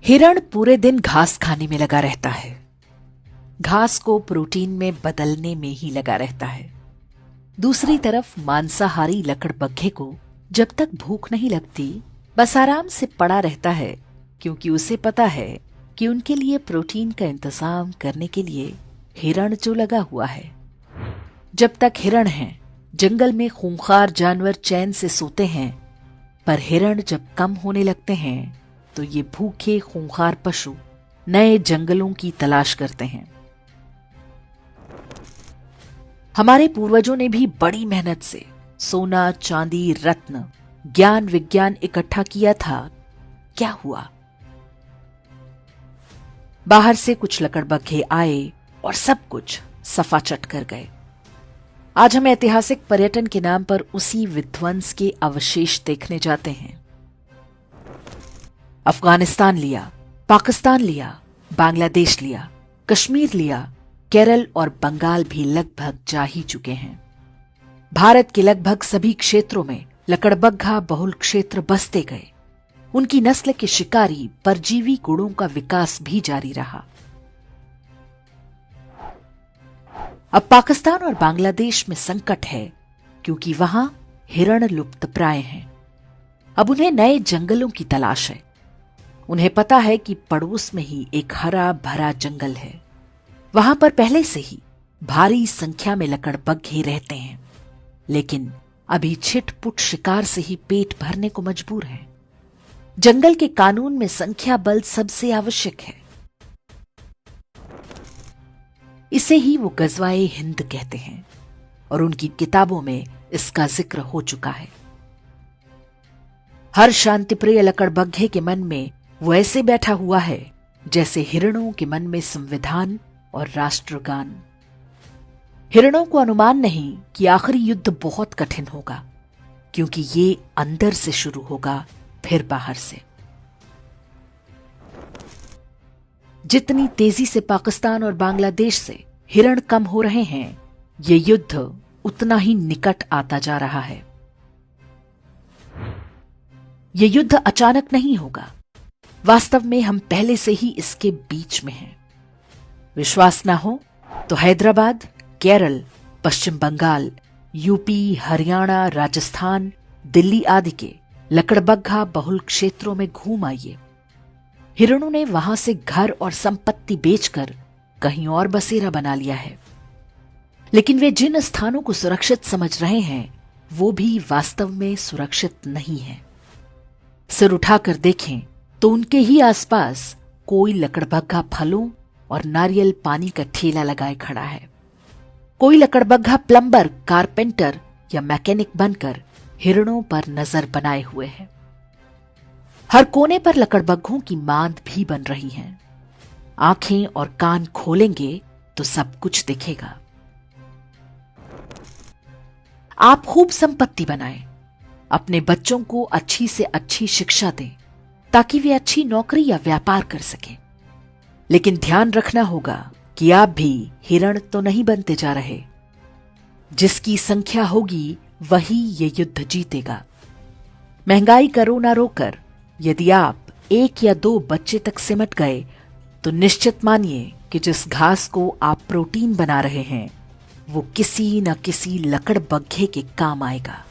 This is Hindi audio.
हिरण पूरे दिन घास खाने में लगा रहता है। घास को प्रोटीन में बदलने में ही लगा रहता है। दूसरी तरफ मांसाहारी लकड़बग्घे को जब तक भूख नहीं लगती बस आराम से पड़ा रहता है, क्योंकि उसे पता है कि उनके लिए प्रोटीन का इंतजाम करने के लिए हिरण जो लगा हुआ है। जब तक हिरण हैं, जंगल में खूंखार जानवर चैन से सोते हैं, पर हिरण जब कम होने लगते हैं तो ये भूखे खूंखार पशु नए जंगलों की तलाश करते हैं। हमारे पूर्वजों ने भी बड़ी मेहनत से सोना, चांदी, रत्न, ज्ञान, विज्ञान इकट्ठा किया था। क्या हुआ? बाहर से कुछ लकड़बग्घे आए और सब कुछ सफाचट कर गए। आज हम ऐतिहासिक पर्यटन के नाम पर उसी विध्वंस के अवशेष देखने जाते हैं। अफगानिस्तान लिया, पाकिस्तान लिया, बांग्लादेश लिया, कश्मीर लिया, केरल और बंगाल भी लगभग जा ही चुके हैं। भारत के लगभग सभी क्षेत्रों में लकड़बग्घा बहुल क्षेत्र बसते गए। उनकी नस्ल के शिकारी परजीवी गुणों का विकास भी जारी रहा। अब पाकिस्तान और बांग्लादेश में संकट है, क्योंकि वहां हिरण लुप्तप्राय हैं। अब उन्हें नए जंगलों की तलाश है। उन्हें पता है कि पड़ोस में ही एक हरा भरा जंगल है। वहां पर पहले से ही भारी संख्या में लकड़बग्घे रहते हैं, लेकिन अभी छिटपुट शिकार से ही पेट भरने को मजबूर हैं। जंगल के कानून में संख्या बल सबसे आवश्यक है। इसे ही वो गजवाए हिंद कहते हैं और उनकी किताबों में इसका जिक्र हो चुका है। हर शांतिप्रिय लकड़बग्घे के मन में वो ऐसे बैठा हुआ है जैसे हिरणों के मन में संविधान और राष्ट्रगान। हिरणों को अनुमान नहीं कि आखिरी युद्ध बहुत कठिन होगा, क्योंकि ये अंदर से शुरू होगा, फिर बाहर से। जितनी तेजी से पाकिस्तान और बांग्लादेश से हिरण कम हो रहे हैं, ये युद्ध उतना ही निकट आता जा रहा है। ये युद्ध अचानक नहीं होगा। वास्तव में हम पहले से ही इसके बीच में हैं। विश्वास ना हो तो हैदराबाद, केरल, पश्चिम बंगाल, यूपी, हरियाणा, राजस्थान, दिल्ली आदि के लकड़बग्घा बहुल क्षेत्रों में घूम आइए। हिरणों ने वहां से घर और संपत्ति बेचकर कहीं और बसेरा बना लिया है। लेकिन वे जिन स्थानों को सुरक्षित समझ रहे हैं, वो भी वास्तव में सुरक्षित नहीं है। सिर उठाकर देखें तो उनके ही आसपास कोई लकड़बग्घा फलों और नारियल पानी का ठेला लगाए खड़ा है। कोई लकड़बग्घा प्लम्बर, कारपेंटर या मैकेनिक बनकर हिरणों पर नजर बनाए हुए है। हर कोने पर लकड़बग्घों की मांद भी बन रही हैं। आंखें और कान खोलेंगे तो सब कुछ दिखेगा। आप खूब संपत्ति बनाएं, अपने बच्चों को अच्छी से अच्छी शिक्षा दें, ताकि वे अच्छी नौकरी या व्यापार कर सकें। लेकिन ध्यान रखना होगा कि आप भी हिरण तो नहीं बनते जा रहे। जिसकी संख्या होगी वही ये युद्ध जीतेगा। महंगाई करो ना रोकर, यदि आप 1 या 2 बच्चे तक सिमट गए तो निश्चित मानिए कि जिस घास को आप प्रोटीन बना रहे हैं, वो किसी न किसी लकड़बग्घे के काम आएगा।